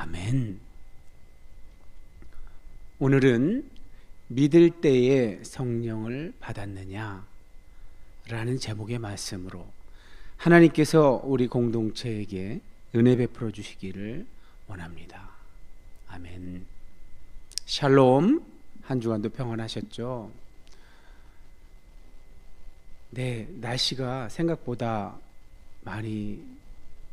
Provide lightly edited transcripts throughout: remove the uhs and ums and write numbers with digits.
아멘. 오늘은 믿을 때에 성령을 받았느냐 라는 제목의 말씀으로 하나님께서 우리 공동체에게 은혜 베풀어 주시기를 원합니다. 아멘. 샬롬. 한 주간도 평안하셨죠? 네, 날씨가 생각보다 많이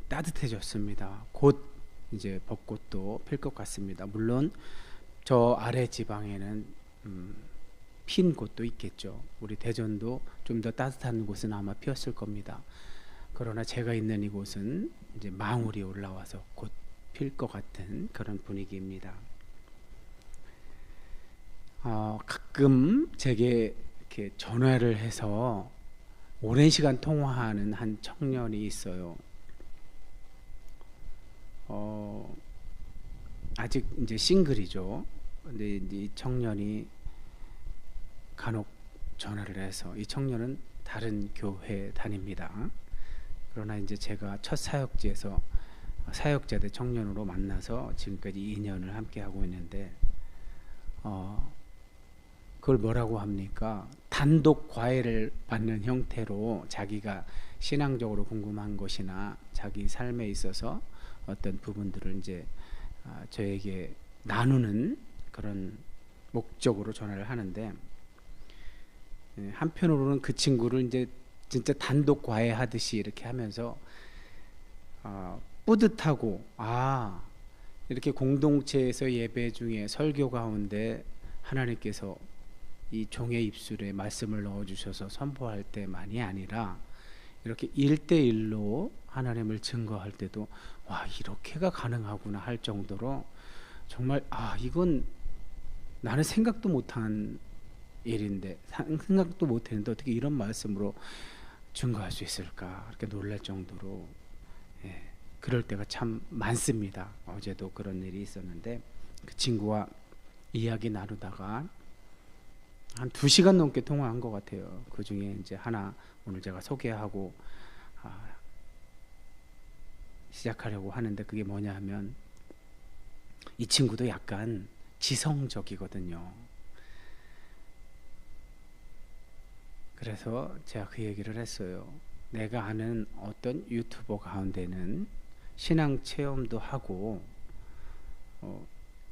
따뜻해졌습니다. 곧 이제 벚꽃도 필 것 같습니다. 물론 저 아래 지방에는 핀 곳도 있겠죠. 우리 대전도 좀 더 따뜻한 곳은 아마 피었을 겁니다. 그러나 제가 있는 이곳은 이제 망울이 올라와서 곧 필 것 같은 그런 분위기입니다. 가끔 제게 이렇게 전화를 해서 오랜 시간 통화하는 한 청년이 있어요. 아직 이제 싱글이죠. 근데 이 청년이 간혹 전화를 해서, 이 청년은 다른 교회 다닙니다. 그러나 이제 제가 첫 사역지에서 사역자 대 청년으로 만나서 지금까지 2년을 함께 하고 있는데, 그걸 뭐라고 합니까? 단독 과외를 받는 형태로 자기가 신앙적으로 궁금한 것이나 자기 삶에 있어서 어떤 부분들을 이제 저에게 나누는 그런 목적으로 전화를 하는데, 한편으로는 그 친구를 이제 진짜 단독 과외하듯이 이렇게 하면서 뿌듯하고, 이렇게 공동체에서 예배 중에 설교 가운데 하나님께서 이 종의 입술에 말씀을 넣어주셔서 선포할 때만이 아니라 이렇게 1대1로 하나님을 증거할 때도 이렇게가 가능하구나 할 정도로 정말 이건 나는 생각도 못한 일인데, 생각도 못했는데 어떻게 이런 말씀으로 증거할 수 있을까, 이렇게 놀랄 정도로 그럴 때가 참 많습니다. 어제도 그런 일이 있었는데 그 친구와 이야기 나누다가 한 2시간 넘게 통화한 것 같아요. 그 중에 이제 하나 오늘 제가 소개하고 시작하려고 하는데, 그게 뭐냐 하면 이 친구도 약간 지성적이거든요. 그래서 제가 그 얘기를 했어요. 내가 아는 어떤 유튜버 가운데는 신앙 체험도 하고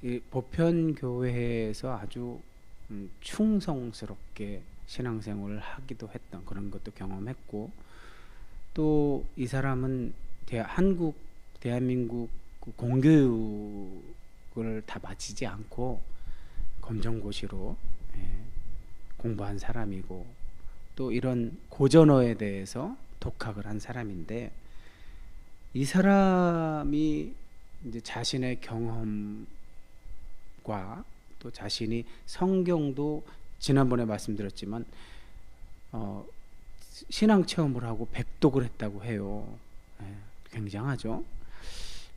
이 보편교회에서 아주 충성스럽게 신앙생활을 하기도 했던 그런 것도 경험했고, 또 이 사람은 대한민국 공교육을 다 마치지 않고 검정고시로 공부한 사람이고, 또 이런 고전어에 대해서 독학을 한 사람인데, 이 사람이 이제 자신의 경험과 또 자신이 성경도 지난번에 말씀드렸지만 신앙 체험을 하고 백독을 했다고 해요. 굉장하죠.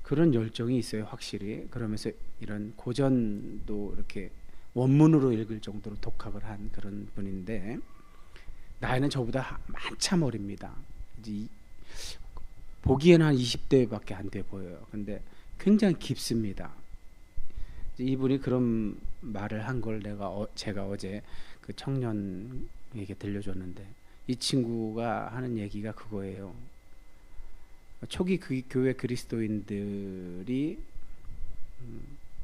그런 열정이 있어요, 확실히. 그러면서 이런 고전도 이렇게 원문으로 읽을 정도로 독학을 한 그런 분인데, 나이는 저보다 한참 어립니다. 보기에는 한 20대밖에 안 돼 보여요. 근데 굉장히 깊습니다. 이분이 그런 말을 한 걸 제가 어제 그 청년에게 들려줬는데, 이 친구가 하는 얘기가 그거예요. 초기 그 교회 그리스도인들이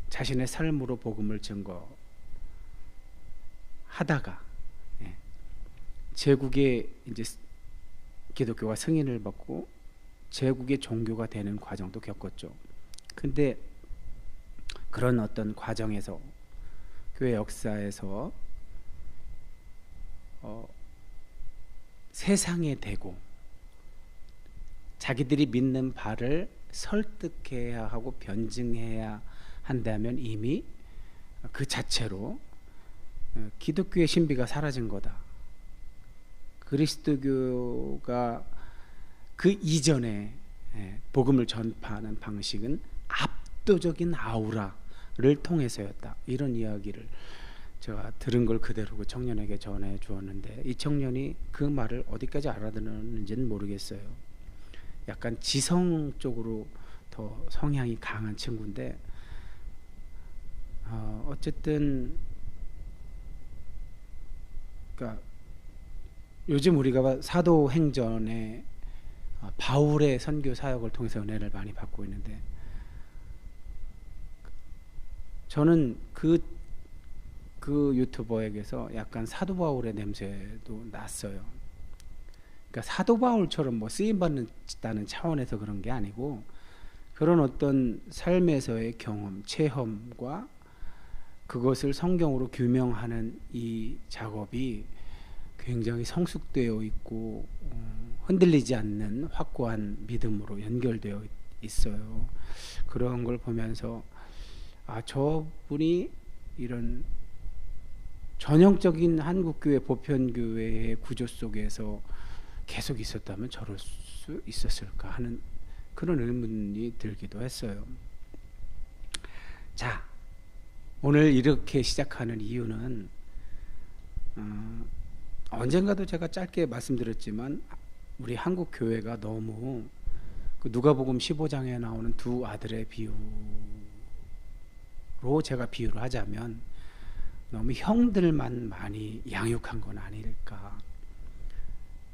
자신의 삶으로 복음을 증거하다가 제국의 이제 기독교가 승인을 받고 제국의 종교가 되는 과정도 겪었죠. 근데 그런 어떤 과정에서 교회 역사에서 세상에 대고 자기들이 믿는 바를 설득해야 하고 변증해야 한다면 이미 그 자체로 기독교의 신비가 사라진 거다. 그리스도교가 그 이전에 복음을 전파하는 방식은 압도적인 아우라를 통해서였다. 이런 이야기를 제가 들은 걸 그대로 그 청년에게 전해 주었는데, 이 청년이 그 말을 어디까지 알아듣는지는 모르겠어요. 약간 지성 쪽으로 더 성향이 강한 친구인데 어쨌든 그러니까 요즘 우리가 사도행전에 바울의 선교 사역을 통해서 은혜를 많이 받고 있는데, 저는 그 유튜버에게서 약간 사도 바울의 냄새도 났어요. 그러니까 사도 바울처럼 뭐 쓰임 받는다는 차원에서 그런 게 아니고, 그런 어떤 삶에서의 경험, 체험과 그것을 성경으로 규명하는 이 작업이 굉장히 성숙되어 있고 흔들리지 않는 확고한 믿음으로 연결되어 있어요. 그런 걸 보면서 저분이 이런 전형적인 한국교회 보편교회의 구조 속에서 계속 있었다면 저럴 수 있었을까 하는 그런 의문이 들기도 했어요. 자, 오늘 이렇게 시작하는 이유는 언젠가도 제가 짧게 말씀드렸지만, 우리 한국 교회가 너무 그 누가복음 15장에 나오는 두 아들의 비유로 제가 비유를 하자면 너무 형들만 많이 양육한 건 아닐까.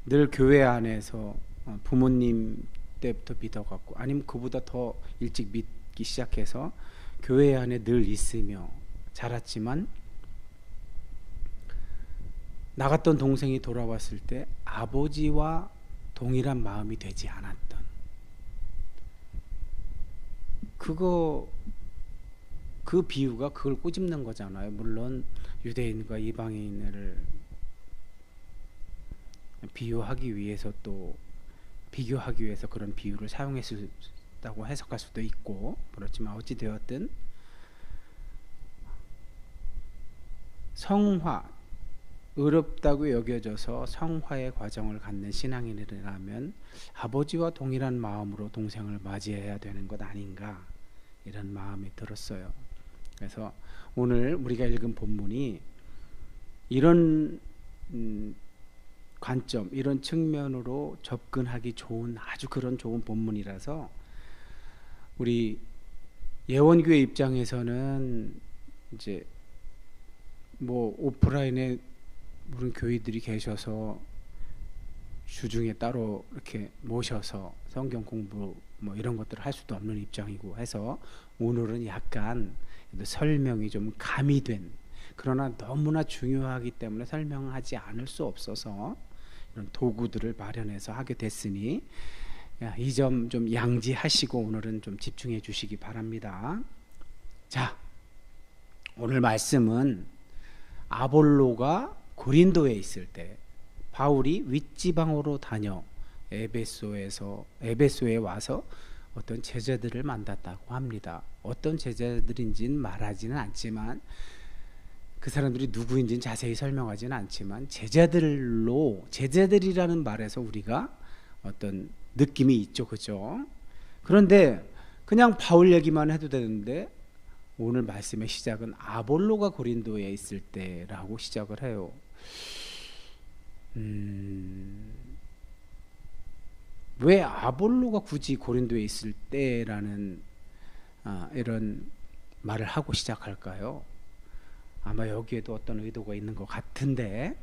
늘 교회 안에서 부모님 때부터 믿어갖고, 아니면 그보다 더 일찍 믿기 시작해서 교회 안에 늘 있으며 자랐지만, 나갔던 동생이 돌아왔을 때 아버지와 동일한 마음이 되지 않았던, 그 비유가 그걸 꼬집는 거잖아요. 물론 유대인과 이방인을 비유하기 위해서, 또 비교하기 위해서 그런 비유를 사용했다고 해석할 수도 있고, 그렇지만 어찌 되었든 성화, 어렵다고 여겨져서 성화의 과정을 갖는 신앙인이라면 아버지와 동일한 마음으로 동생을 맞이해야 되는 것 아닌가, 이런 마음이 들었어요. 그래서 오늘 우리가 읽은 본문이 이런 관점, 이런 측면으로 접근하기 좋은 아주 그런 좋은 본문이라서, 우리 예원교회 입장에서는 이제 뭐 오프라인에 무슨 교회들이 계셔서 주중에 따로 이렇게 모셔서 성경 공부 뭐 이런 것들을 할 수도 없는 입장이고 해서, 오늘은 약간 설명이 좀 가미된, 그러나 너무나 중요하기 때문에 설명하지 않을 수 없어서 이런 도구들을 마련해서 하게 됐으니, 이 점 좀 양지하시고 오늘은 좀 집중해 주시기 바랍니다. 자, 오늘 말씀은 아볼로가 고린도에 있을 때 바울이 윗지방으로 다녀 에베소에 와서 어떤 제자들을 만났다고 합니다. 어떤 제자들인지는 말하지는 않지만, 그 사람들이 누구인지는 자세히 설명하지는 않지만, 제자들이라는 말에서 우리가 어떤 느낌이 있죠, 그죠? 그런데 그냥 바울 얘기만 해도 되는데, 오늘 말씀의 시작은 아볼로가 고린도에 있을 때라고 시작을 해요. 왜 아볼로가 굳이 고린도에 있을 때라는 이런 말을 하고 시작할까요? 아마 여기에도 어떤 의도가 있는 것 같은데,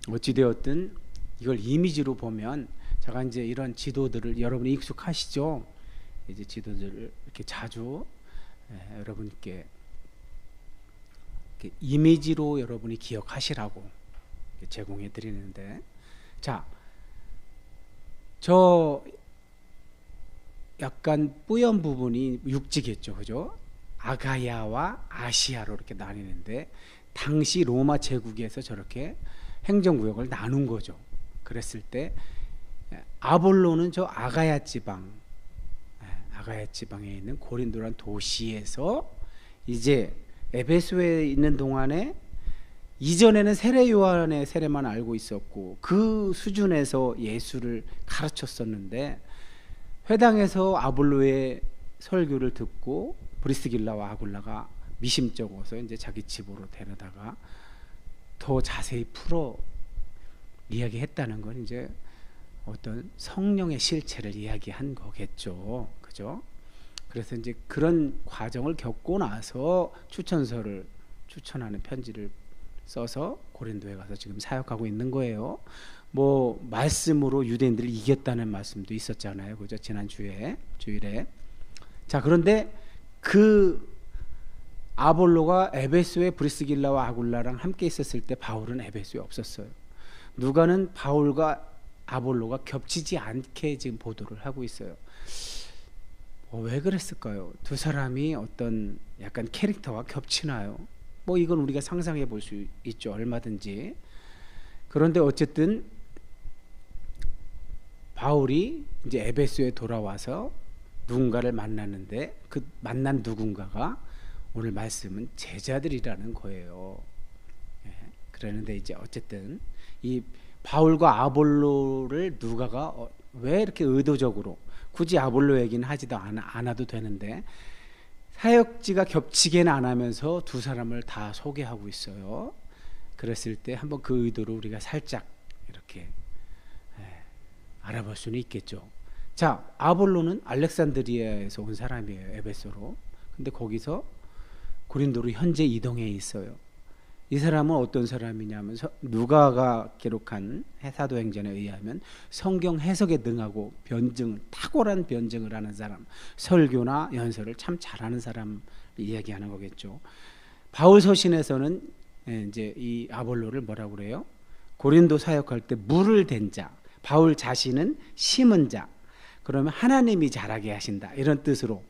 어찌되었든 이걸 이미지로 보면, 제가 이제 이런 지도들을 여러분이 익숙하시죠? 이제 지도들을 이렇게 자주 여러분께 이렇게 이미지로 여러분이 기억하시라고 제공해 드리는데, 자, 저 약간 뿌연 부분이 육지겠죠, 그죠? 아가야와 아시아로 이렇게 나뉘는데, 당시 로마 제국에서 저렇게 행정구역을 나눈 거죠. 그랬을 때 아볼로는 저 아가야 지방에 있는 고린도란 도시에서 이제 에베소에 있는 동안에, 이전에는 세례 요한의 세례만 알고 있었고 그 수준에서 예수를 가르쳤었는데, 회당에서 아볼로의 설교를 듣고 브리스길라와 아굴라가 미심쩍어서 이제 자기 집으로 데려다가 더 자세히 풀어 이야기했다는 건 이제 어떤 성령의 실체를 이야기한 거겠죠, 그죠? 그래서 이제 그런 과정을 겪고 나서 추천서를 추천하는 편지를 써서 고린도에 가서 지금 사역하고 있는 거예요. 뭐 말씀으로 유대인들을 이겼다는 말씀도 있었잖아요. 그죠? 지난 주일에. 자, 그런데 그 아볼로가 에베소에 브리스길라와 아굴라랑 함께 있었을 때 바울은 에베소에 없었어요. 누가는 바울과 아볼로가 겹치지 않게 지금 보도를 하고 있어요. 왜 그랬을까요? 두 사람이 어떤 약간 캐릭터가 겹치나요? 뭐 이건 우리가 상상해 볼 수 있죠. 얼마든지. 그런데 어쨌든 바울이 이제 에베소에 돌아와서 누군가를 만났는데 그 만난 누군가가 오늘 말씀은 제자들이라는 거예요. 그러는데 이제 어쨌든 이 바울과 아볼로를 누가가 왜 이렇게 의도적으로 굳이 아볼로 얘기는 하지도 않아도 되는데 사역지가 겹치게는 안 하면서 두 사람을 다 소개하고 있어요. 그랬을 때 한번 그 의도를 우리가 살짝 이렇게 알아볼 수는 있겠죠. 자, 아볼로는 알렉산드리아에서 온 사람이에요. 에베소로. 근데 거기서 고린도로 현재 이동해 있어요. 이 사람은 어떤 사람이냐면 누가가 기록한 사도행전에 의하면 성경 해석에 능하고 탁월한 변증을 하는 사람, 설교나 연설을 참 잘하는 사람을 이야기하는 거겠죠. 바울 서신에서는 이제 이 아볼로를 뭐라고 그래요? 고린도 사역할 때 물을 댄 자, 바울 자신은 심은 자. 그러면 하나님이 자라게 하신다 이런 뜻으로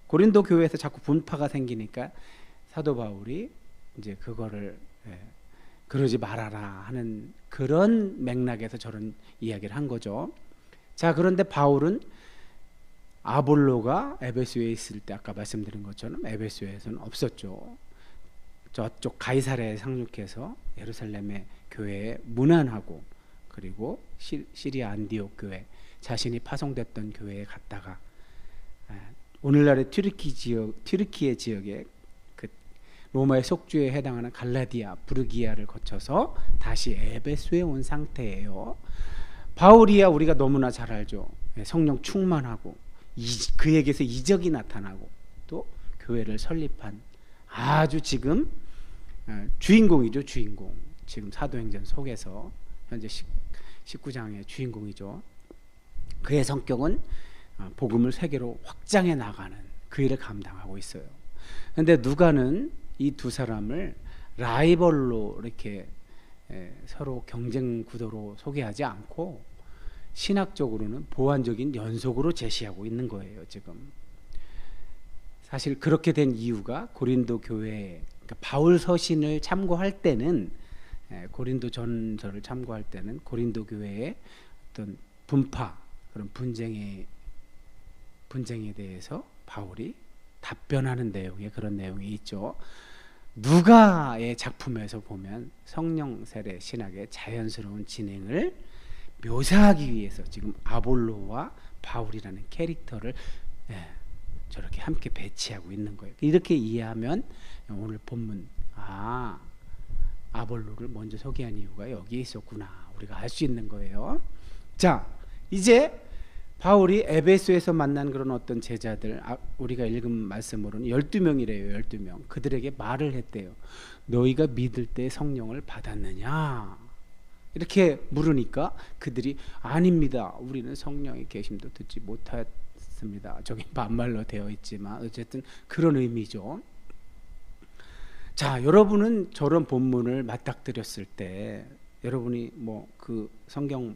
고린도 교회에서 자꾸 분파가 생기니까 사도 바울이 이제 그거를 그러지 말아라 하는 그런 맥락에서 저런 이야기를 한 거죠. 자, 그런데 바울은 아볼로가 에베소에 있을 때 아까 말씀드린 것처럼 에베소에서는 없었죠. 저쪽 가이사랴에 상륙해서 예루살렘의 교회에 문안하고 그리고 시리아 안디옥 교회 자신이 파송됐던 교회에 갔다가 오늘날의 튀르키예 지역에 그 로마의 속주에 해당하는 갈라디아, 부르기아를 거쳐서 다시 에베소에 온 상태예요. 바울이야 우리가 너무나 잘 알죠. 성령 충만하고 그에게서 이적이 나타나고 또 교회를 설립한 아주 지금 주인공이죠. 주인공. 지금 사도행전 속에서 현재 19장의 주인공이죠. 그의 성격은 복음을 세계로 확장해 나가는 그 일을 감당하고 있어요. 그런데 누가는 이 두 사람을 라이벌로 이렇게 서로 경쟁 구도로 소개하지 않고 신학적으로는 보완적인 연속으로 제시하고 있는 거예요. 지금 사실 그렇게 된 이유가 고린도 교회 그러니까 바울 서신을 참고할 때는 고린도 전서를 참고할 때는 고린도 교회의 어떤 분파 그런 분쟁에 대해서 바울이 답변하는 내용에 그런 내용이 있죠. 누가의 작품에서 보면 성령 세례 신학의 자연스러운 진행을 묘사하기 위해서 지금 아볼로와 바울이라는 캐릭터를 저렇게 함께 배치하고 있는 거예요. 이렇게 이해하면 오늘 본문 아볼로를 먼저 소개한 이유가 여기에 있었구나 우리가 알 수 있는 거예요. 자, 이제 바울이 에베소에서 만난 그런 어떤 제자들 우리가 읽은 말씀으로는 12명이래요. 12명. 그들에게 말을 했대요. 너희가 믿을 때 성령을 받았느냐? 이렇게 물으니까 그들이 아닙니다. 우리는 성령의 계심도 듣지 못했습니다. 저기 반말로 되어 있지만 어쨌든 그런 의미죠. 자, 여러분은 저런 본문을 맞닥뜨렸을 때 여러분이 뭐 그 성경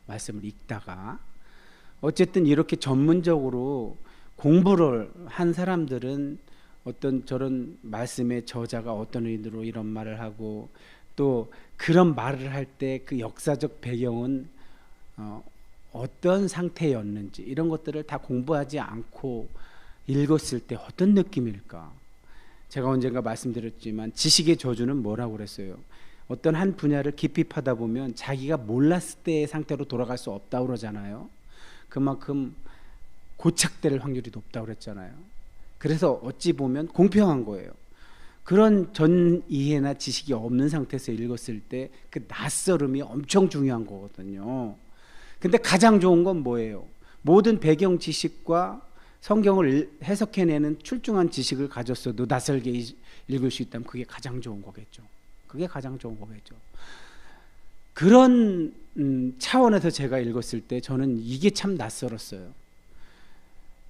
말씀을 읽다가 어쨌든 이렇게 전문적으로 공부를 한 사람들은 어떤 저런 말씀의 저자가 어떤 의도로 이런 말을 하고 또 그런 말을 할 때 그 역사적 배경은 어떤 상태였는지 이런 것들을 다 공부하지 않고 읽었을 때 어떤 느낌일까? 제가 언젠가 말씀드렸지만 지식의 저주는 뭐라고 그랬어요? 어떤 한 분야를 깊이 파다 보면 자기가 몰랐을 때의 상태로 돌아갈 수 없다고 그러잖아요. 그만큼 고착될 확률이 높다고 그랬잖아요. 그래서 어찌 보면 공평한 거예요. 그런 전 이해나 지식이 없는 상태에서 읽었을 때 그 낯설음이 엄청 중요한 거거든요. 근데 가장 좋은 건 뭐예요? 모든 배경 지식과 성경을 해석해내는 출중한 지식을 가졌어도 낯설게 읽을 수 있다면 그게 가장 좋은 거겠죠. 그게 가장 좋은 거겠죠. 그런 차원에서 제가 읽었을 때 저는 이게 참 낯설었어요.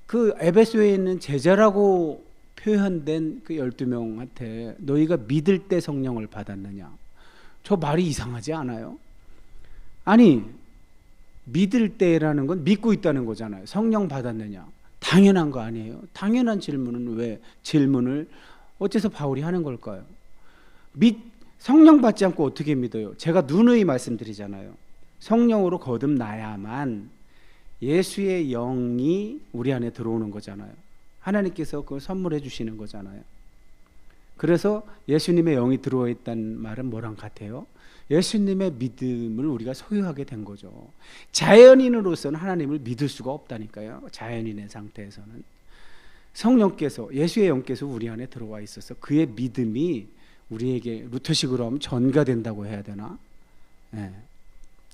그 에베소에 있는 제자라고 표현된 그 12명한테 너희가 믿을 때 성령을 받았느냐, 저 말이 이상하지 않아요? 아니, 믿을 때라는 건 믿고 있다는 거잖아요. 성령 받았느냐, 당연한 거 아니에요? 당연한 질문은 왜 질문을 어째서 바울이 하는 걸까요? 성령 받지 않고 어떻게 믿어요? 제가 누누이 말씀드리잖아요. 성령으로 거듭나야만 예수의 영이 우리 안에 들어오는 거잖아요. 하나님께서 그걸 선물해 주시는 거잖아요. 그래서 예수님의 영이 들어와 있다는 말은 뭐랑 같아요? 예수님의 믿음을 우리가 소유하게 된 거죠. 자연인으로서는 하나님을 믿을 수가 없다니까요. 자연인의 상태에서는 성령께서, 예수의 영께서 우리 안에 들어와 있어서 그의 믿음이 우리에게 루터식으로 하면 전가된다고 해야 되나? 네.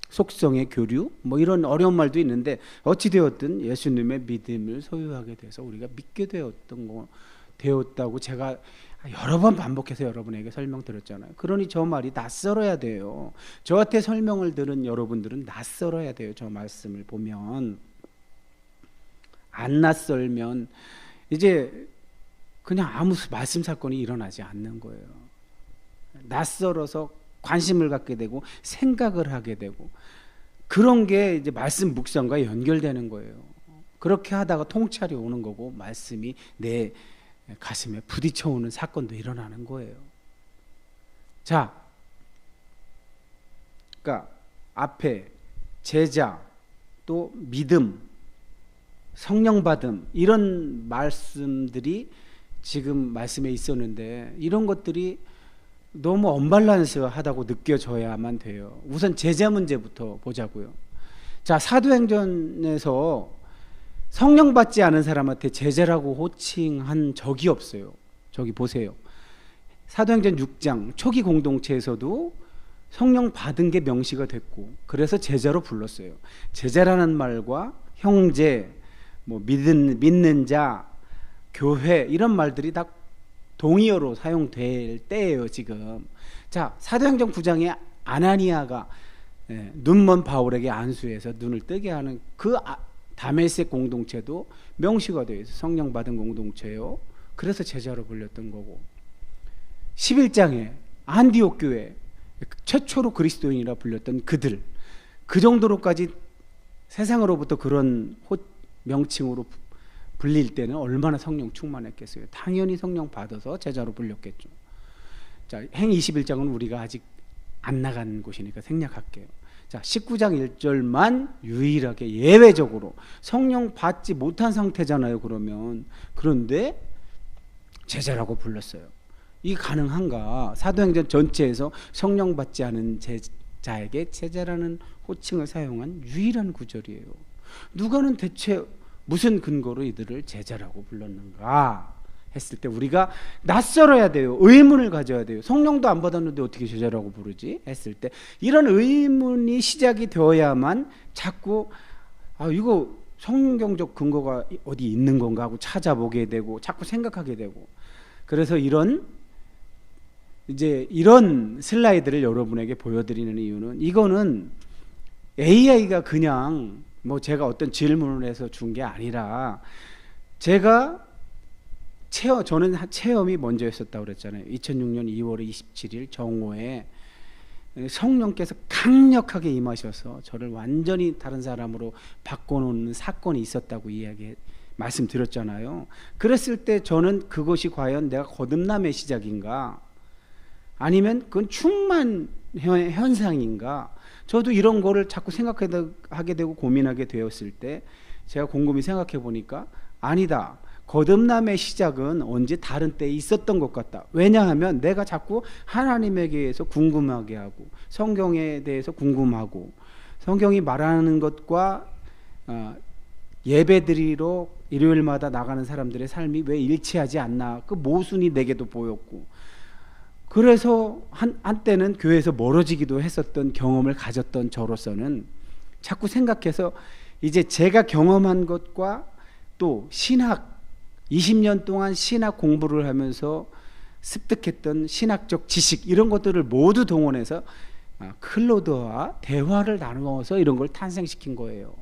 속성의 교류 뭐 이런 어려운 말도 있는데 어찌되었든 예수님의 믿음을 소유하게 돼서 우리가 믿게 되었다고 제가 여러 번 반복해서 여러분에게 설명드렸잖아요. 그러니 저 말이 낯설어야 돼요. 저한테 설명을 들은 여러분들은 낯설어야 돼요. 저 말씀을 보면 안 낯설면 이제 그냥 아무 말씀 사건이 일어나지 않는 거예요. 낯설어서 관심을 갖게 되고 생각을 하게 되고 그런 게 이제 말씀 묵상과 연결되는 거예요. 그렇게 하다가 통찰이 오는 거고 말씀이 내 가슴에 부딪혀오는 사건도 일어나는 거예요. 자, 그러니까 앞에 제자, 또 믿음, 성령 받음 이런 말씀들이 지금 말씀에 있었는데 이런 것들이 너무 언밸런스하다고 느껴져야만 돼요. 우선 제자 문제부터 보자고요. 자, 사도행전에서 성령 받지 않은 사람한테 제자라고 호칭한 적이 없어요. 저기 보세요. 사도행전 6장 초기 공동체에서도 성령 받은 게 명시가 됐고 그래서 제자로 불렀어요. 제자라는 말과 형제, 뭐 믿는 자, 교회 이런 말들이 다 동의어로 사용될 때예요 지금. 자, 사도행전 9장에 아나니아가 눈먼 바울에게 안수해서 눈을 뜨게 하는 그 다메섹 공동체도 명시가 되어 있어요. 성령 받은 공동체요. 그래서 제자로 불렸던 거고 11장에 안디옥 교회 최초로 그리스도인이라 불렸던 그들 그 정도로까지 세상으로부터 그런 명칭으로 불릴 때는 얼마나 성령 충만했겠어요. 당연히 성령 받아서 제자로 불렸겠죠. 자, 행 21장은 우리가 아직 안 나간 곳이니까 생략할게요. 자, 19장 1절만 유일하게 예외적으로 성령 받지 못한 상태잖아요. 그런데 제자라고 불렀어요. 이게 가능한가? 사도행전 전체에서 성령 받지 않은 제자에게 제자라는 호칭을 사용한 유일한 구절이에요. 누가는 대체 무슨 근거로 이들을 제자라고 불렀는가 했을 때 우리가 낯설어야 돼요. 의문을 가져야 돼요. 성령도 안 받았는데 어떻게 제자라고 부르지? 했을 때 이런 의문이 시작이 되어야만 자꾸 이거 성경적 근거가 어디 있는 건가 하고 찾아보게 되고 자꾸 생각하게 되고 그래서 이런 슬라이드를 여러분에게 보여드리는 이유는 이거는 AI가 그냥 뭐 제가 어떤 질문을 해서 준 게 아니라 저는 체험이 먼저였었다고 그랬잖아요. 2006년 2월 27일 정오에 성령께서 강력하게 임하셔서 저를 완전히 다른 사람으로 바꿔놓는 사건이 있었다고 말씀드렸잖아요. 그랬을 때 저는 그것이 과연 내가 거듭남의 시작인가 아니면 그건 충만 현상인가 저도 이런 거를 자꾸 생각하게 되고 고민하게 되었을 때 제가 곰곰이 생각해 보니까 아니다. 거듭남의 시작은 언제 다른 때에 있었던 것 같다. 왜냐하면 내가 자꾸 하나님에 대해서 궁금하게 하고 성경에 대해서 궁금하고 성경이 말하는 것과 예배드리러 일요일마다 나가는 사람들의 삶이 왜 일치하지 않나 그 모순이 내게도 보였고 그래서 한때는 교회에서 멀어지기도 했었던 경험을 가졌던 저로서는 자꾸 생각해서 이제 제가 경험한 것과 또 신학 20년 동안 신학 공부를 하면서 습득했던 신학적 지식 이런 것들을 모두 동원해서 클로드와 대화를 나누어서 이런 걸 탄생시킨 거예요.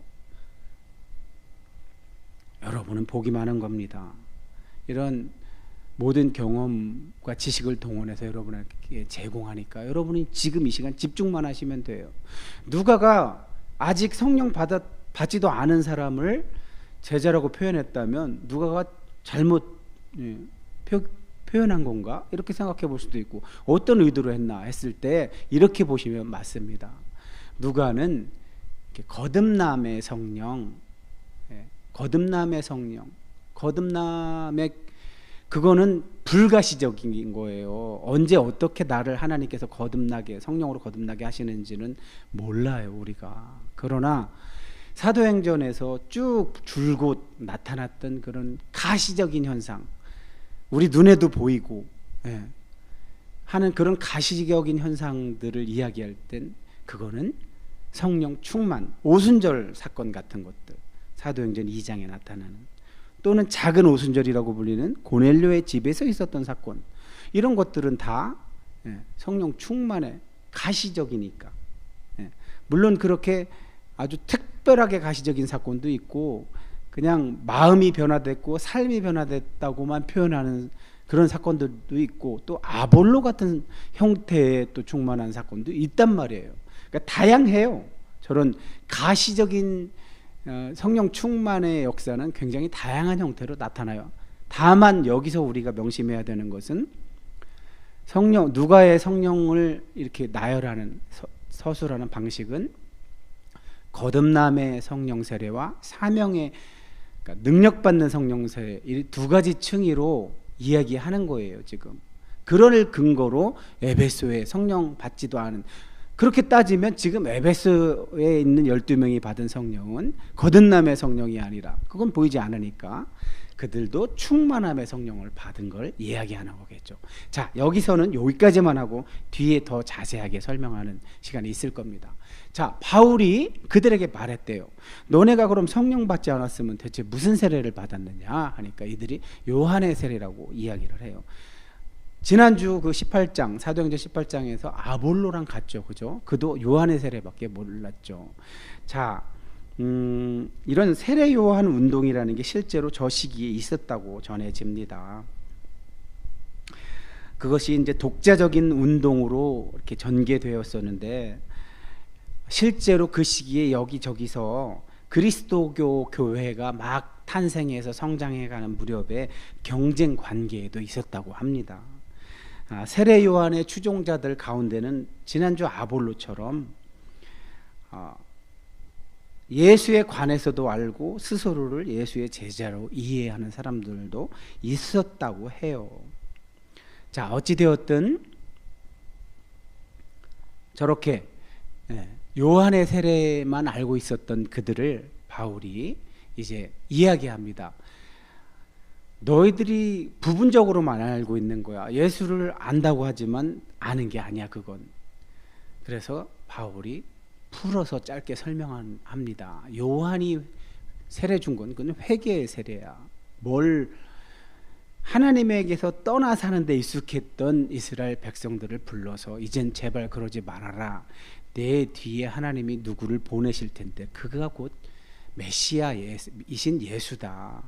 여러분은 복이 많은 겁니다. 이런 모든 경험과 지식을 동원해서 여러분에게 제공하니까 여러분이 지금 이 시간 집중만 하시면 돼요. 누가가 아직 성령 받지도 않은 사람을 제자라고 표현했다면 누가가 잘못 표현한 건가? 이렇게 생각해 볼 수도 있고, 어떤 의도로 했나 했을 때 이렇게 보시면 맞습니다. 누가는 거듭남의 성령, 거듭남의 성령, 거듭남의 그거는 불가시적인 거예요. 언제 어떻게 나를 하나님께서 거듭나게, 성령으로 거듭나게 하시는지는 몰라요, 우리가. 그러나 사도행전에서 쭉 줄곧 나타났던 그런 가시적인 현상, 우리 눈에도 보이고 하는 그런 가시적인 현상들을 이야기할 땐 그거는 성령 충만, 오순절 사건 같은 것들, 사도행전 2장에 나타나는, 또는 작은 오순절이라고 불리는 고넬료의 집에서 있었던 사건, 이런 것들은 다 성령 충만의 가시적이니까. 물론 그렇게 아주 특별하게 가시적인 사건도 있고 그냥 마음이 변화됐고 삶이 변화됐다고만 표현하는 그런 사건들도 있고, 또 아볼로 같은 형태의 또 충만한 사건도 있단 말이에요. 그러니까 다양해요. 저런 가시적인 성령 충만의 역사는 굉장히 다양한 형태로 나타나요. 다만 여기서 우리가 명심해야 되는 것은 성령, 누가의 성령을 이렇게 나열하는 서술하는 방식은 거듭남의 성령 세례와 사명의, 그러니까 능력받는 성령 세례, 이 두 가지 층위로 이야기하는 거예요. 지금 그럴 근거로 에베소에 성령 받지도 않은, 그렇게 따지면 지금 에베소에 있는 12명이 받은 성령은 거듭남의 성령이 아니라, 그건 보이지 않으니까 그들도 충만함의 성령을 받은 걸 이야기하는 거겠죠. 자, 여기서는 여기까지만 하고 뒤에 더 자세하게 설명하는 시간이 있을 겁니다. 자, 바울이 그들에게 말했대요. 너네가 그럼 성령 받지 않았으면 대체 무슨 세례를 받았느냐 하니까 이들이 요한의 세례라고 이야기를 해요. 지난주 그 18장, 사도행전 18장에서 아볼로랑 같죠, 그죠? 그도 요한의 세례밖에 몰랐죠. 자, 이런 세례 요한 운동이라는 게 실제로 저 시기에 있었다고 전해집니다. 그것이 이제 독자적인 운동으로 이렇게 전개되었었는데, 실제로 그 시기에 여기저기서 그리스도교 교회가 막 탄생해서 성장해가는 무렵에 경쟁 관계에도 있었다고 합니다. 세례 요한의 추종자들 가운데는 지난주 아볼로처럼 예수에 관해서도 알고 스스로를 예수의 제자로 이해하는 사람들도 있었다고 해요. 자, 어찌되었든 저렇게 요한의 세례만 알고 있었던 그들을 바울이 이제 이야기합니다. 너희들이 부분적으로만 알고 있는 거야. 예수를 안다고 하지만 아는 게 아니야, 그건. 그래서 바울이 풀어서 짧게 설명합니다. 요한이 세례 준 건 그건 회개의 세례야. 하나님에게서 떠나 사는 데 익숙했던 이스라엘 백성들을 불러서 이젠 제발 그러지 말아라. 내 뒤에 하나님이 누구를 보내실 텐데 그가 곧 메시아이신 예수다.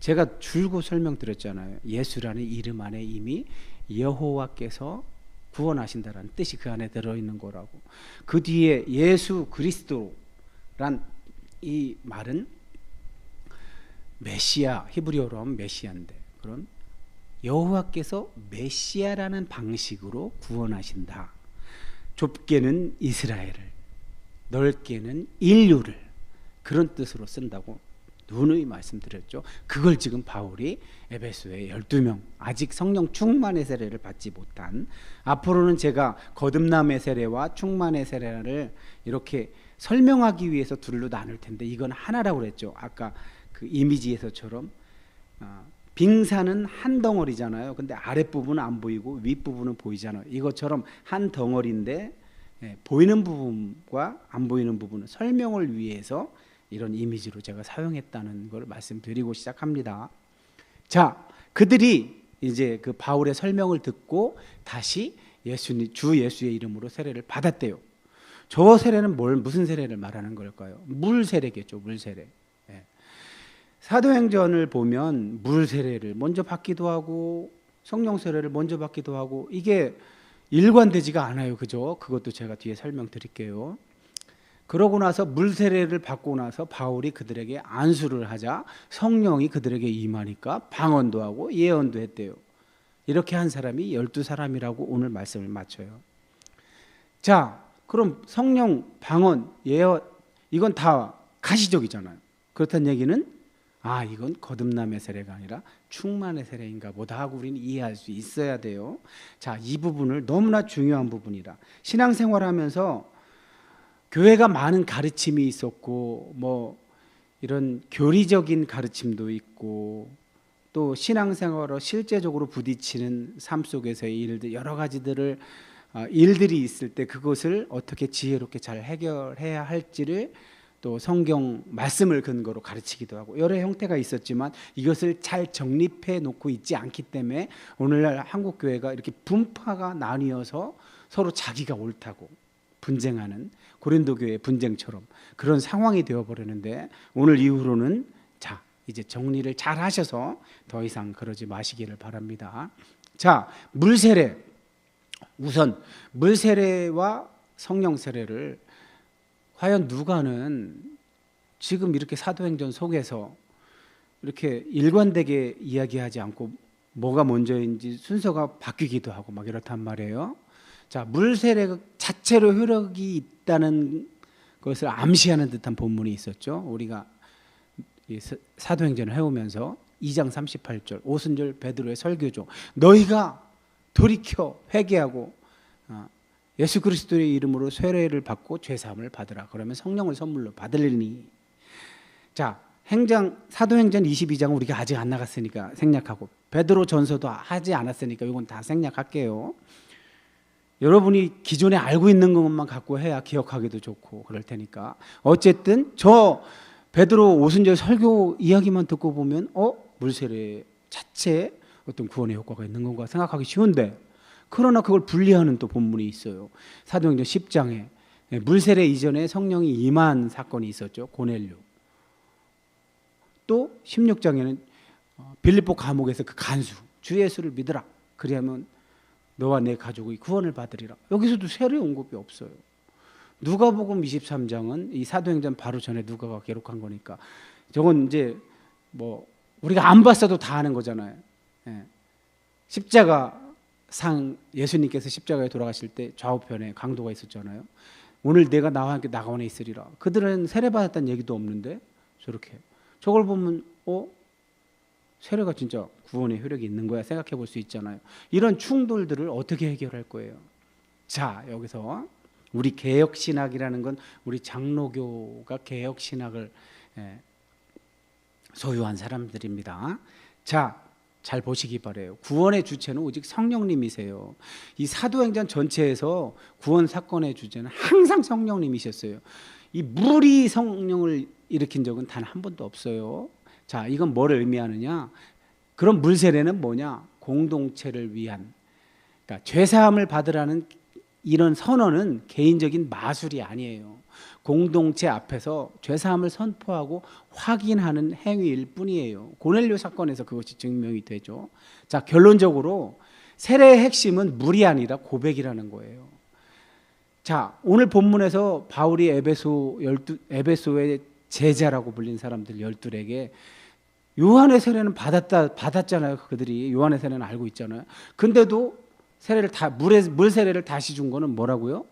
제가 줄곧 설명드렸잖아요. 예수라는 이름 안에 이미 여호와께서 구원하신다라는 뜻이 그 안에 들어있는 거라고. 그 뒤에 예수 그리스도란 이 말은 메시아, 히브리어로 하면 메시아인데, 그럼 여호와께서 메시아라는 방식으로 구원하신다. 좁게는 이스라엘을, 넓게는 인류를, 그런 뜻으로 쓴다고 누누이 말씀드렸죠. 그걸 지금 바울이 에베소의 12명 아직 성령 충만의 세례를 받지 못한, 앞으로는 제가 거듭남의 세례와 충만의 세례를 이렇게 설명하기 위해서 둘로 나눌 텐데 이건 하나라고 그랬죠. 아까 그 이미지에서처럼 빙산은 한 덩어리잖아요. 근데 아랫부분은 안 보이고 윗부분은 보이잖아요. 이것처럼 한 덩어리인데 보이는 부분과 안 보이는 부분은 설명을 위해서 이런 이미지로 제가 사용했다는 걸 말씀드리고 시작합니다. 자, 그들이 이제 그 바울의 설명을 듣고 다시 주 예수의 이름으로 세례를 받았대요. 저 세례는 무슨 세례를 말하는 걸까요? 물 세례겠죠. 물 세례. 예. 사도행전을 보면 물 세례를 먼저 받기도 하고 성령 세례를 먼저 받기도 하고 이게 일관되지가 않아요. 그죠? 그것도 제가 뒤에 설명드릴게요. 그러고 나서 물 세례를 받고 나서 바울이 그들에게 안수를 하자 성령이 그들에게 임하니까 방언도 하고 예언도 했대요. 이렇게 한 사람이 12사람이라고 오늘 말씀을 마쳐요. 자, 그럼 성령, 방언, 예언 이건 다 가시적이잖아요. 그렇다는 얘기는 이건 거듭남의 세례가 아니라 충만의 세례인가 보다 하고 우리는 이해할 수 있어야 돼요. 자, 이 부분을 너무나 중요한 부분이라. 신앙생활하면서 교회가 많은 가르침이 있었고 뭐 이런 교리적인 가르침도 있고 또 신앙생활로 실제적으로 부딪히는 삶 속에서의 일들 여러 가지들을 일들이 있을 때 그것을 어떻게 지혜롭게 잘 해결해야 할지를 또 성경 말씀을 근거로 가르치기도 하고 여러 형태가 있었지만 이것을 잘 정립해 놓고 있지 않기 때문에 오늘날 한국 교회가 이렇게 분파가 나뉘어서 서로 자기가 옳다고 분쟁하는 고린도 교회의 분쟁처럼 그런 상황이 되어버리는데 오늘 이후로는 자 이제 정리를 잘 하셔서 더 이상 그러지 마시기를 바랍니다. 자, 물세례. 우선 물세례와 성령 세례를 과연 누가는 지금 이렇게 사도행전 속에서 이렇게 일관되게 이야기하지 않고 뭐가 먼저인지 순서가 바뀌기도 하고 막 이렇단 말이에요. 자, 물세례 자체로 효력이 있다는 것을 암시하는 듯한 본문이 있었죠. 우리가 사도행전을 해오면서 2장 38절 오순절 베드로의 설교죠. 너희가 돌이켜 회개하고 예수 그리스도의 이름으로 세례를 받고 죄사함을 받으라. 그러면 성령을 선물로 받으리니. 자, 사도행전 22장 우리가 아직 안 나갔으니까 생략하고 베드로 전서도 하지 않았으니까 이건 다 생략할게요. 여러분이 기존에 알고 있는 것만 갖고 해야 기억하기도 좋고 그럴 테니까 어쨌든 저 베드로 오순절 설교 이야기만 듣고 보면 물세례 자체에 어떤 구원의 효과가 있는 건가 생각하기 쉬운데 그러나 그걸 분리하는 또 본문이 있어요. 사도행전 10장에 물세례 이전에 성령이 임한 사건이 있었죠. 고넬료. 또 16장에는 빌립보 감옥에서 그 간수 주 예수를 믿으라. 그리하면 너와 내 가족이 구원을 받으리라. 여기서도 세례 언급이 없어요. 누가복음 23장은 이 사도행전 바로 전에 누가가 기록한 거니까 저건 이제 뭐 우리가 안 봤어도 다 아는 거잖아요. 십자가 상 예수님께서 십자가에 돌아가실 때 좌우편에 강도가 있었잖아요. 오늘 내가 나와 함께 나가원에 있으리라. 그들은 세례 받았다는 얘기도 없는데 저렇게 저걸 보면 세례가 진짜 구원의 효력이 있는 거야 생각해 볼 수 있잖아요. 이런 충돌들을 어떻게 해결할 거예요? 자, 여기서 우리 개혁신학이라는 건 우리 장로교가 개혁신학을 소유한 사람들입니다. 자, 잘 보시기 바라요. 구원의 주체는 오직 성령님이세요. 이 사도행전 전체에서 구원 사건의 주제는 항상 성령님이셨어요. 이 물이 성령을 일으킨 적은 단 한 번도 없어요. 자, 이건 뭐를 의미하느냐? 그럼 물세례는 뭐냐? 공동체를 위한, 그러니까 죄사함을 받으라는 이런 선언은 개인적인 마술이 아니에요. 공동체 앞에서 죄사함을 선포하고 확인하는 행위일 뿐이에요. 고넬료 사건에서 그것이 증명이 되죠. 자, 결론적으로 세례의 핵심은 물이 아니라 고백이라는 거예요. 자, 오늘 본문에서 바울이 에베소의 제자라고 불린 사람들 12에게 요한의 세례는 받았잖아요. 그들이 요한의 세례는 알고 있잖아요. 근데도 세례를 물 세례를 다시 준 거는 뭐라고요?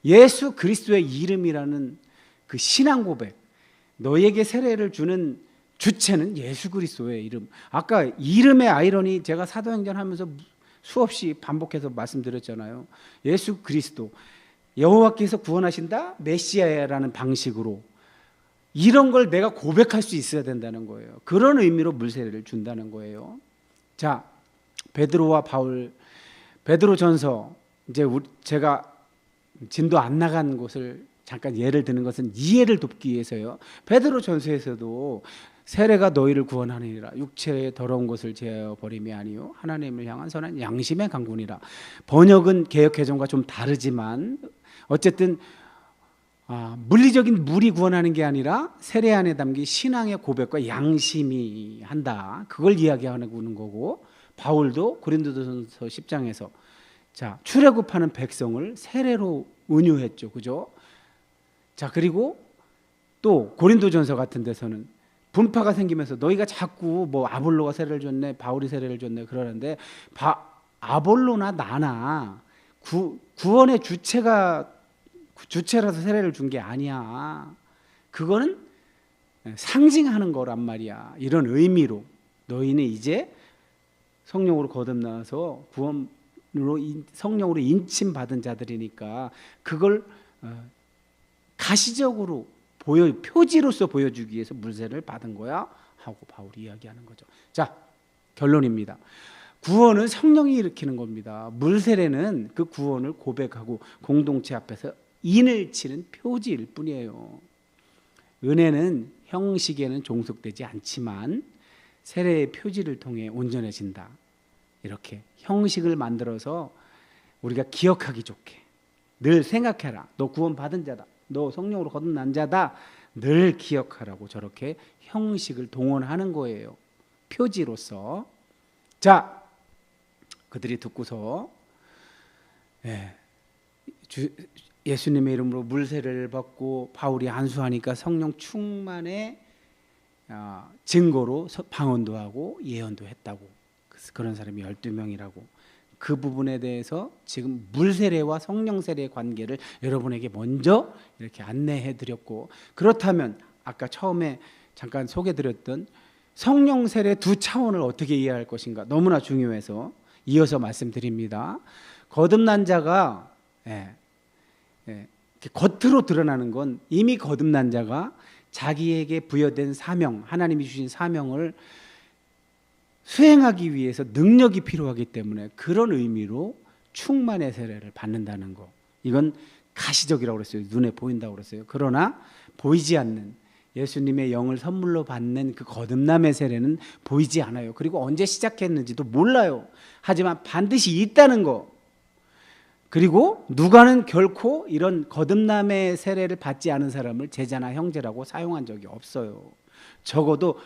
예수 그리스도의 이름이라는 그 신앙 고백. 너에게 세례를 주는 주체는 예수 그리스도의 이름. 아까 이름의 아이러니 제가 사도행전 하면서 수없이 반복해서 말씀드렸잖아요. 예수 그리스도 여호와께서 구원하신다 메시아라는 방식으로 이런 걸 내가 고백할 수 있어야 된다는 거예요. 그런 의미로 물세례를 준다는 거예요. 자, 베드로와 바울, 베드로전서 이제 제가 진도 안 나간 곳을 잠깐 예를 드는 것은 이해를 돕기 위해서요. 베드로 전서에서도 세례가 너희를 구원하느니라 육체의 더러운 것을 제하여 버림이 아니요 하나님을 향한 선한 양심의 강군이라. 번역은 개역 개정과 좀 다르지만 어쨌든 물리적인 물이 구원하는 게 아니라 세례 안에 담긴 신앙의 고백과 양심이 한다. 그걸 이야기하는 거고, 바울도 고린도전서 10장에서 자, 출애굽하는 백성을 세례로 은유했죠. 그죠? 자, 그리고 또 고린도전서 같은 데서는 분파가 생기면서 너희가 자꾸 뭐 아볼로가 세례를 줬네, 바울이 세례를 줬네 그러는데, 아볼로나 나나 구원의 주체라서 세례를 준 게 아니야. 그거는 상징하는 거란 말이야. 이런 의미로 너희는 이제 성령으로 거듭나서 구원으로 성령으로 인침받은 자들이니까 그걸 가시적으로 표지로서 보여주기 위해서 물세를 받은 거야 하고 바울이 이야기하는 거죠. 자, 결론입니다. 구원은 성령이 일으키는 겁니다. 물세례는 그 구원을 고백하고 공동체 앞에서 인을 치는 표지일 뿐이에요. 은혜는 형식에는 종속되지 않지만 세례의 표지를 통해 온전해진다. 이렇게 형식을 만들어서 우리가 기억하기 좋게 늘 생각해라. 너 구원받은 자다. 너 성령으로 거듭난 자다. 늘 기억하라고 저렇게 형식을 동원하는 거예요. 표지로서. 자, 그들이 듣고서 예수님의 이름으로 물세례를 받고 바울이 안수하니까 성령 충만의 증거로 방언도 하고 예언도 했다고. 그런 사람이 12명이라고. 그 부분에 대해서 지금 물세례와 성령 세례의 관계를 여러분에게 먼저 이렇게 안내해 드렸고, 그렇다면 아까 처음에 잠깐 소개드렸던 성령 세례 두 차원을 어떻게 이해할 것인가 너무나 중요해서 이어서 말씀드립니다. 거듭난 자가 겉으로 드러나는 건 이미 거듭난 자가 자기에게 부여된 사명, 하나님이 주신 사명을 수행하기 위해서 능력이 필요하기 때문에 그런 의미로 충만의 세례를 받는다는 거. 이건 가시적이라고 그랬어요. 눈에 보인다고 그랬어요. 그러나 보이지 않는 예수님의 영을 선물로 받는 그 거듭남의 세례는 보이지 않아요. 그리고 언제 시작했는지도 몰라요. 하지만 반드시 있다는 거. 그리고 누가는 결코 이런 거듭남의 세례를 받지 않은 사람을 제자나 형제라고 사용한 적이 없어요. 적어도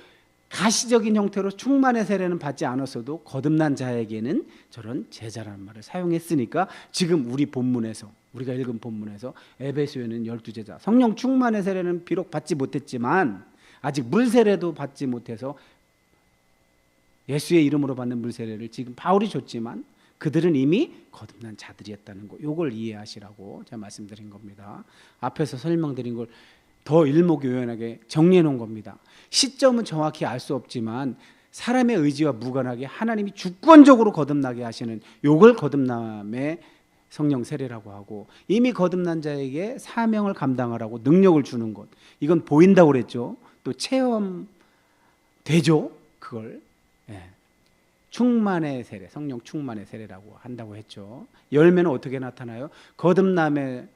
가시적인 형태로 충만의 세례는 받지 않았어도 거듭난 자에게는 저런 제자라는 말을 사용했으니까 지금 우리 본문에서, 우리가 읽은 본문에서 에베소에는 12제자, 성령 충만의 세례는 비록 받지 못했지만 아직 물세례도 받지 못해서 예수의 이름으로 받는 물세례를 지금 바울이 줬지만 그들은 이미 거듭난 자들이었다는 거, 이걸 이해하시라고 제가 말씀드린 겁니다. 앞에서 설명드린 걸 더 일목요연하게 정리해 놓은 겁니다. 시점은 정확히 알 수 없지만 사람의 의지와 무관하게 하나님이 주권적으로 거듭나게 하시는 요걸 거듭남의 성령 세례라고 하고, 이미 거듭난 자에게 사명을 감당하라고 능력을 주는 것, 이건 보인다고 그랬죠. 또 체험되죠. 그걸 충만의 세례, 성령 충만의 세례라고 한다고 했죠. 열매는 어떻게 나타나요? 거듭남의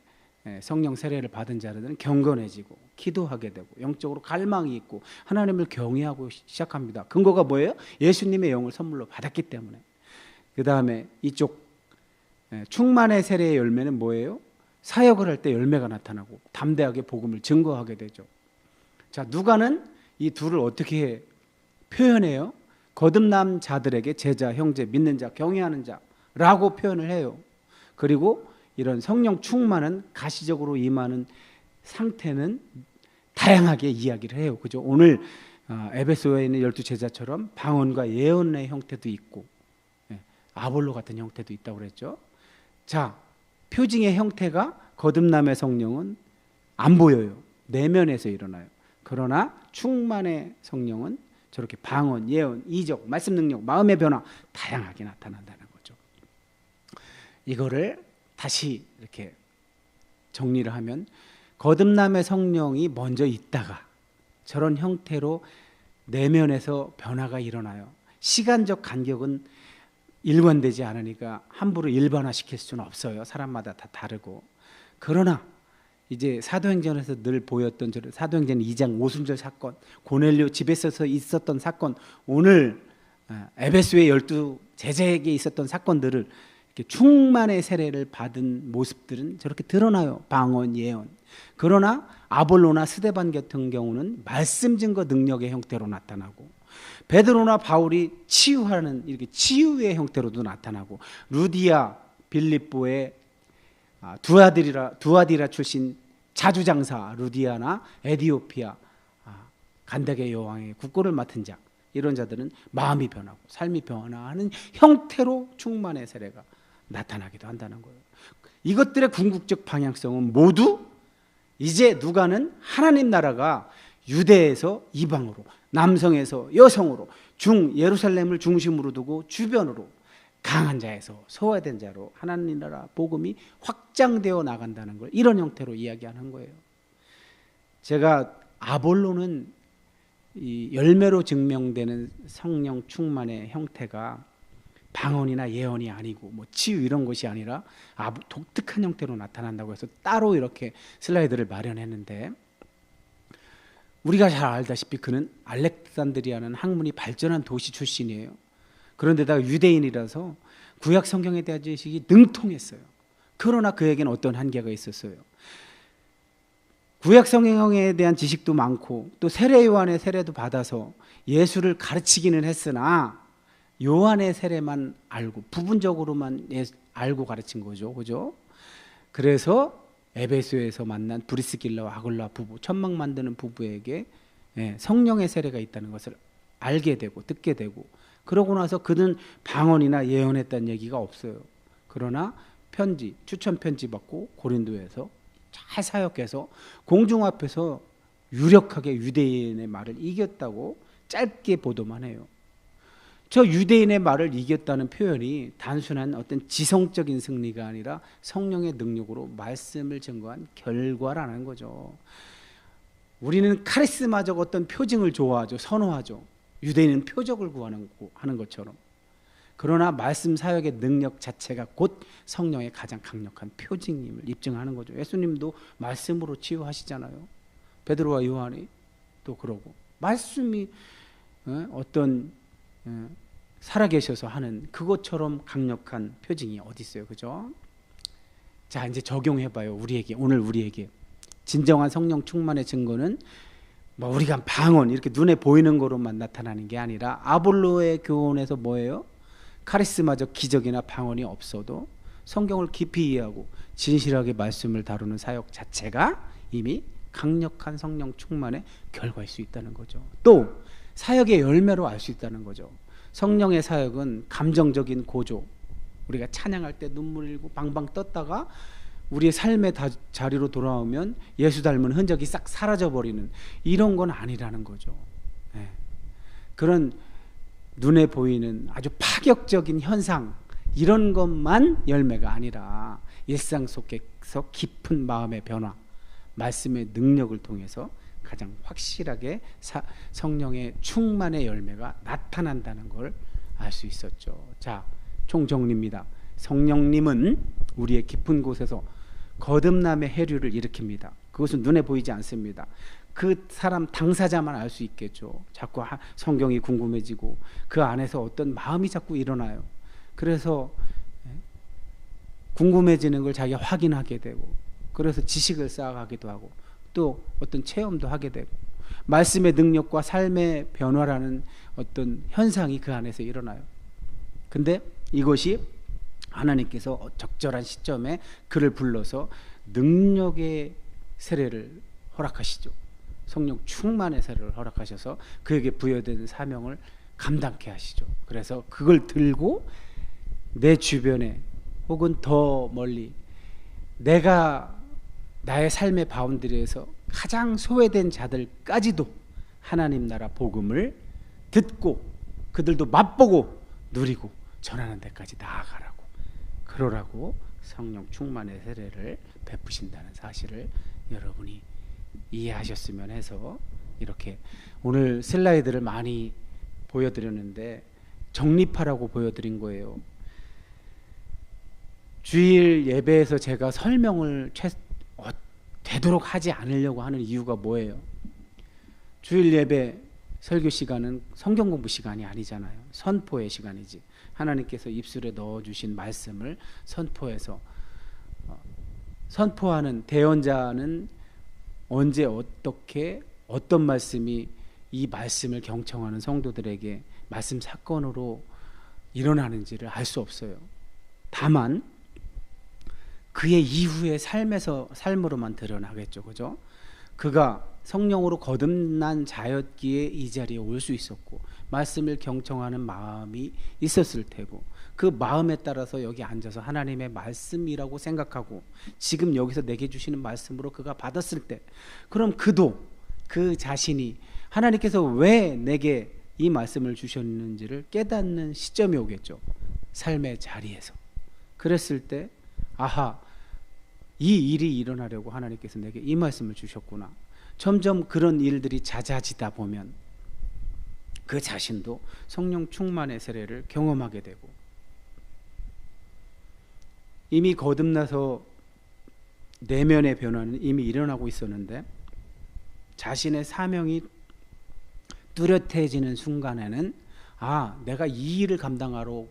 성령 세례를 받은 자들은 경건해지고 기도하게 되고 영적으로 갈망이 있고 하나님을 경외하고 시작합니다. 근거가 뭐예요? 예수님의 영을 선물로 받았기 때문에. 그 다음에 이쪽 충만의 세례의 열매는 뭐예요? 사역을 할 때 열매가 나타나고 담대하게 복음을 증거하게 되죠. 자, 누가는 이 둘을 어떻게 표현해요? 거듭남 자들에게 제자, 형제, 믿는 자, 경외하는 자라고 표현을 해요. 그리고 이런 성령 충만은 가시적으로 임하는 상태는 다양하게 이야기를 해요. 그죠? 오늘 에베소에 있는 12제자처럼 방언과 예언의 형태도 있고 아볼로 같은 형태도 있다고 그랬죠. 자, 표징의 형태가 거듭남의 성령은 안 보여요. 내면에서 일어나요. 그러나 충만의 성령은 저렇게 방언, 예언, 이적, 말씀 능력, 마음의 변화 다양하게 나타난다는 거죠. 이거를 다시 이렇게 정리를 하면 거듭남의 성령이 먼저 있다가 저런 형태로 내면에서 변화가 일어나요. 시간적 간격은 일관되지 않으니까 함부로 일반화시킬 수는 없어요. 사람마다 다 다르고. 그러나 이제 사도행전에서 늘 보였던 사도행전 2장 오순절 사건, 고넬료 집에서 있었던 사건, 오늘 에베소의 12 제자에게 있었던 사건들을 이렇게 충만의 세례를 받은 모습들은 저렇게 드러나요. 방언, 예언. 그러나 아볼로나 스데반 같은 경우는 말씀 증거 능력의 형태로 나타나고, 베드로나 바울이 치유하는 이렇게 치유의 형태로도 나타나고, 루디아 빌립보의 두아디라 출신 자주장사 루디아나 에디오피아 간다게 여왕의 국고를 맡은 자, 이런 자들은 마음이 변하고 삶이 변화하는 형태로 충만의 세례가 나타나기도 한다는 거예요. 이것들의 궁극적 방향성은 모두 이제 누가는 하나님 나라가 유대에서 이방으로, 남성에서 여성으로, 예루살렘을 중심으로 두고 주변으로 강한 자에서 소외된 자로 하나님 나라 복음이 확장되어 나간다는 걸 이런 형태로 이야기하는 거예요. 제가 아볼로는 이 열매로 증명되는 성령 충만의 형태가 방언이나 예언이 아니고 뭐 치유 이런 것이 아니라 독특한 형태로 나타난다고 해서 따로 이렇게 슬라이드를 마련했는데, 우리가 잘 알다시피 그는 알렉산드리아는 학문이 발전한 도시 출신이에요. 그런데다가 유대인이라서 구약 성경에 대한 지식이 능통했어요. 그러나 그에게는 어떤 한계가 있었어요. 구약 성경에 대한 지식도 많고 또 세례 요한의 세례도 받아서 예수를 가르치기는 했으나 요한의 세례만 알고 부분적으로만 알고 가르친 거죠. 그죠? 그래서 에베소에서 만난 브리스길라와 아굴라 부부, 천막 만드는 부부에게 성령의 세례가 있다는 것을 알게 되고 듣게 되고, 그러고 나서 그는 방언이나 예언했다는 얘기가 없어요. 그러나 추천 편지 받고 고린도에서 잘 사역해서 공중 앞에서 유력하게 유대인의 말을 이겼다고 짧게 보도만 해요. 저 유대인의 말을 이겼다는 표현이 단순한 어떤 지성적인 승리가 아니라 성령의 능력으로 말씀을 증거한 결과라는 거죠. 우리는 카리스마적 어떤 표징을 좋아하죠. 선호하죠. 유대인은 표적을 하는 것처럼. 그러나 말씀 사역의 능력 자체가 곧 성령의 가장 강력한 표징임을 입증하는 거죠. 예수님도 말씀으로 치유하시잖아요. 베드로와 요한이 또 그러고, 말씀이 어떤 살아계셔서 하는 그것처럼 강력한 표징이 어디 있어요. 그죠? 자, 이제 적용해봐요. 오늘 우리에게 진정한 성령 충만의 증거는 뭐 우리가 방언 이렇게 눈에 보이는 거로만 나타나는 게 아니라, 아볼로의 교훈에서 뭐예요? 카리스마적 기적이나 방언이 없어도 성경을 깊이 이해하고 진실하게 말씀을 다루는 사역 자체가 이미 강력한 성령 충만의 결과일 수 있다는 거죠. 또 사역의 열매로 알 수 있다는 거죠. 성령의 사역은 감정적인 고조, 우리가 찬양할 때 눈물 흘리고 방방 떴다가 우리의 삶의 자리로 돌아오면 예수 닮은 흔적이 싹 사라져버리는 이런 건 아니라는 거죠. 그런 눈에 보이는 아주 파격적인 현상, 이런 것만 열매가 아니라 일상 속에서 깊은 마음의 변화, 말씀의 능력을 통해서 가장 확실하게 성령의 충만의 열매가 나타난다는 걸 알 수 있었죠. 자, 총정리입니다. 성령님은 우리의 깊은 곳에서 거듭남의 해류를 일으킵니다. 그것은 눈에 보이지 않습니다. 그 사람 당사자만 알 수 있겠죠. 자꾸 성경이 궁금해지고 그 안에서 어떤 마음이 자꾸 일어나요. 그래서 궁금해지는 걸 자기가 확인하게 되고, 그래서 지식을 쌓아가기도 하고 또 어떤 체험도 하게 되고, 말씀의 능력과 삶의 변화라는 어떤 현상이 그 안에서 일어나요. 근데 이것이 하나님께서 적절한 시점에 그를 불러서 능력의 세례를 허락하시죠. 성령 충만의 세례를 허락하셔서 그에게 부여된 사명을 감당케 하시죠. 그래서 그걸 들고 내 주변에 혹은 더 멀리 내가 나의 삶의 바운드리에서 가장 소외된 자들까지도 하나님 나라 복음을 듣고 그들도 맛보고 누리고 전하는 데까지 나아가라고, 그러라고 성령 충만의 세례를 베푸신다는 사실을 여러분이 이해하셨으면 해서 이렇게 오늘 슬라이드를 많이 보여드렸는데 정립하라고 보여드린 거예요. 주일 예배에서 제가 설명을 되도록 하지 않으려고 하는 이유가 뭐예요? 주일 예배 설교 시간은 성경 공부 시간이 아니잖아요. 선포의 시간이지. 하나님께서 입술에 넣어주신 말씀을 선포해서 선포하는 대언자는 언제 어떻게 어떤 말씀이 이 말씀을 경청하는 성도들에게 말씀 사건으로 일어나는지를 알 수 없어요. 다만 그의 이후의 삶으로만 드러나겠죠. 그죠? 그가 성령으로 거듭난 자였기에 이 자리에 올 수 있었고 말씀을 경청하는 마음이 있었을 테고 그 마음에 따라서 여기 앉아서 하나님의 말씀이라고 생각하고 지금 여기서 내게 주시는 말씀으로 그가 받았을 때 그럼 그도 그 자신이 하나님께서 왜 내게 이 말씀을 주셨는지를 깨닫는 시점이 오겠죠. 삶의 자리에서. 그랬을 때 아하, 이 일이 일어나려고 하나님께서 내게 이 말씀을 주셨구나. 점점 그런 일들이 잦아지다 보면 그 자신도 성령 충만의 세례를 경험하게 되고 이미 거듭나서 내면의 변화는 이미 일어나고 있었는데 자신의 사명이 뚜렷해지는 순간에는 내가 이 일을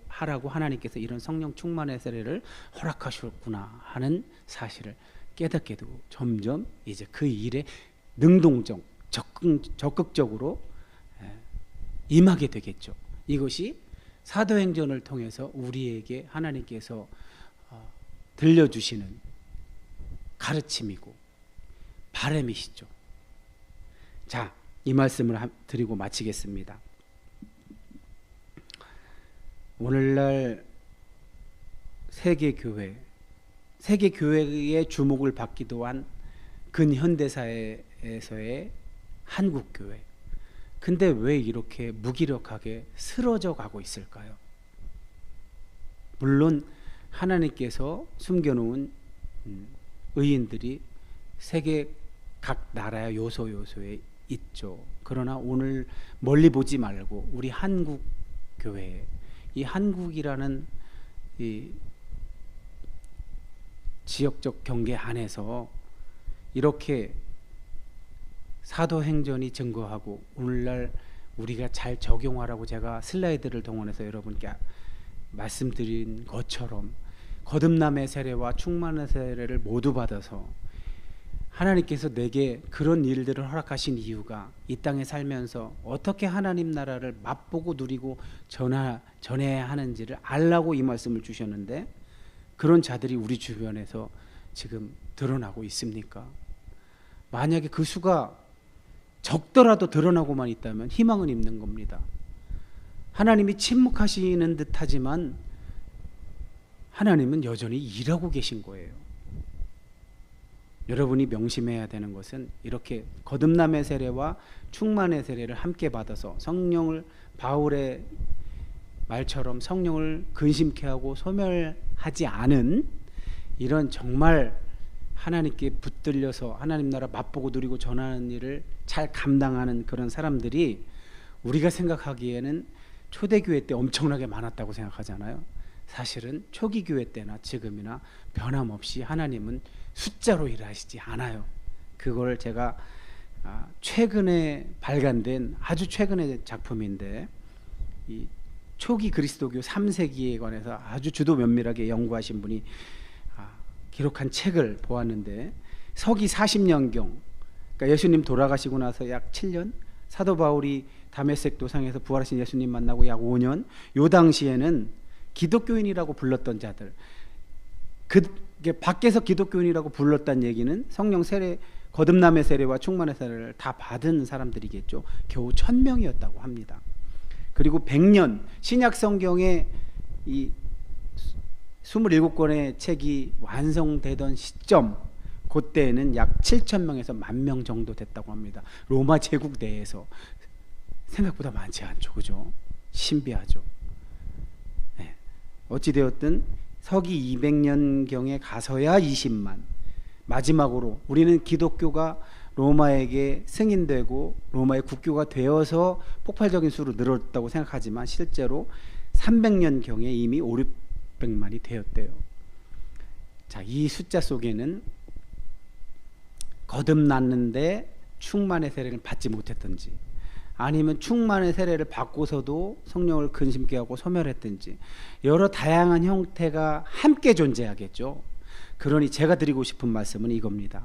하라고 하나님께서 이런 성령 충만의 세례를 허락하셨구나 하는 사실을 깨닫게 되고 점점 이제 그 일에 능동적, 적극적으로 임하게 되겠죠. 이것이 사도행전을 통해서 우리에게 하나님께서 들려주시는 가르침이고 바람이시죠. 자, 이 말씀을 드리고 마치겠습니다. 오늘날 세계교회의 주목을 받기도 한 근현대사에서의 한국교회. 근데 왜 이렇게 무기력하게 쓰러져 가고 있을까요? 물론 하나님께서 숨겨놓은 의인들이 세계 각 나라의 요소에 있죠. 그러나 오늘 멀리 보지 말고 우리 한국 교회, 이 한국이라는 이 지역적 경계 안에서 이렇게 사도행전이 증거하고 오늘날 우리가 잘 적용하라고 제가 슬라이드를 동원해서 여러분께 말씀드린 것처럼 거듭남의 세례와 충만의 세례를 모두 받아서 하나님께서 내게 그런 일들을 허락하신 이유가 이 땅에 살면서 어떻게 하나님 나라를 맛보고 누리고 전해야 하는지를 알라고 이 말씀을 주셨는데 그런 자들이 우리 주변에서 지금 드러나고 있습니까? 만약에 그 수가 적더라도 드러나고만 있다면 희망은 있는 겁니다. 하나님이 침묵하시는 듯하지만 하나님은 여전히 일하고 계신 거예요. 여러분이 명심해야 되는 것은 이렇게 거듭남의 세례와 충만의 세례를 함께 받아서 성령을 바울의 말처럼 성령을 근심케 하고 소멸하지 않은 이런 정말 하나님께 붙들려서 하나님 나라 맛보고 누리고 전하는 일을 잘 감당하는 그런 사람들이 우리가 생각하기에는 초대교회 때 엄청나게 많았다고 생각하잖아요. 사실은 초기 교회 때나 지금이나 변함없이 하나님은 숫자로 일하시지 않아요. 그걸 제가 최근에 발간된 아주 최근의 작품인데 이 초기 그리스도교 3세기에 관해서 아주 주도 면밀하게 연구하신 분이 기록한 책을 보았는데 서기 40년경, 그러니까 예수님 돌아가시고 나서 약 7년, 사도 바울이 다메섹 도상에서 부활하신 예수님 만나고 약 5년, 요 당시에는 기독교인이라고 불렀던 자들, 밖에서 기독교인이라고 불렀다는 얘기는 성령 세례, 거듭남의 세례와 충만의 세례를 다 받은 사람들이겠죠. 겨우 1000명이었다고 합니다. 그리고 100년 신약 성경의 이 27권의 책이 완성되던 시점, 그때는 약 7,000명에서 10,000명 정도 됐다고 합니다. 로마 제국 내에서. 생각보다 많지 않죠, 그죠? 신비하죠. 네. 어찌되었든 서기 200년경에 가서야 20만. 마지막으로 우리는 기독교가 로마에게 승인되고 로마의 국교가 되어서 폭발적인 수로 늘었다고 생각하지만 실제로 300년경에 이미 500만이 되었대요. 자, 이 숫자 속에는 거듭났는데 충만의 세례를 받지 못했든지, 아니면 충만의 세례를 받고서도 성령을 근심케 하고 소멸했든지, 여러 다양한 형태가 함께 존재하겠죠. 그러니 제가 드리고 싶은 말씀은 이겁니다.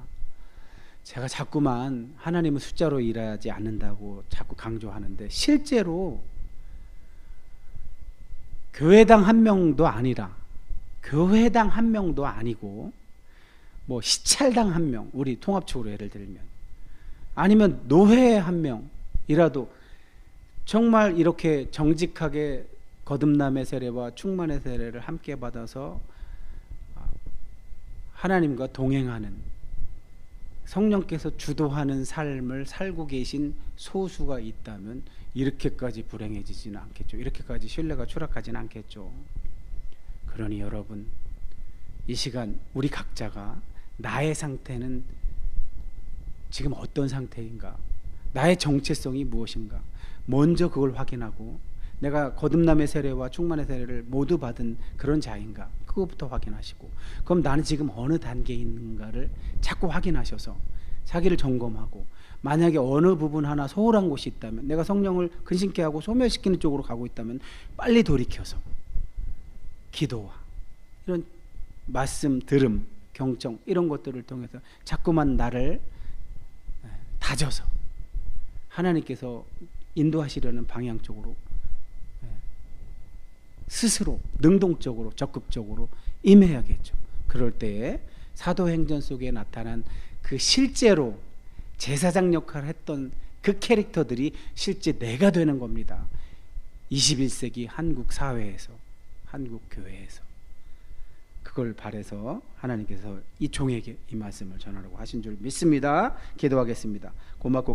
제가 자꾸만 하나님은 숫자로 일하지 않는다고 자꾸 강조하는데, 실제로 교회당 한 명도 아니라, 교회당 한 명도 아니고 뭐 시찰당 한 명, 우리 통합적으로 예를 들면, 아니면 노회 한 명이라도 정말 이렇게 정직하게 거듭남의 세례와 충만의 세례를 함께 받아서 하나님과 동행하는, 성령께서 주도하는 삶을 살고 계신 소수가 있다면 이렇게까지 불행해지지는 않겠죠. 이렇게까지 신뢰가 추락하지는 않겠죠. 그러니 여러분, 이 시간 우리 각자가 나의 상태는 지금 어떤 상태인가, 나의 정체성이 무엇인가, 먼저 그걸 확인하고, 내가 거듭남의 세례와 충만의 세례를 모두 받은 그런 자인가, 그것부터 확인하시고, 그럼 나는 지금 어느 단계에 있는가를 자꾸 확인하셔서 자기를 점검하고, 만약에 어느 부분 하나 소홀한 곳이 있다면, 내가 성령을 근심케 하고 소멸시키는 쪽으로 가고 있다면 빨리 돌이켜서 기도와 이런 말씀, 들음, 경청, 이런 것들을 통해서 자꾸만 나를 다져서 하나님께서 인도하시려는 방향 쪽으로 스스로 능동적으로 적극적으로 임해야겠죠. 그럴 때에 사도행전 속에 나타난 그 실제로 제사장 역할을 했던 그 캐릭터들이 실제 내가 되는 겁니다. 21세기 한국 사회에서, 한국 교회에서. 그걸 바라서 하나님께서 이 종에게 이 말씀을 전하라고 하신 줄 믿습니다. 기도하겠습니다. 고맙고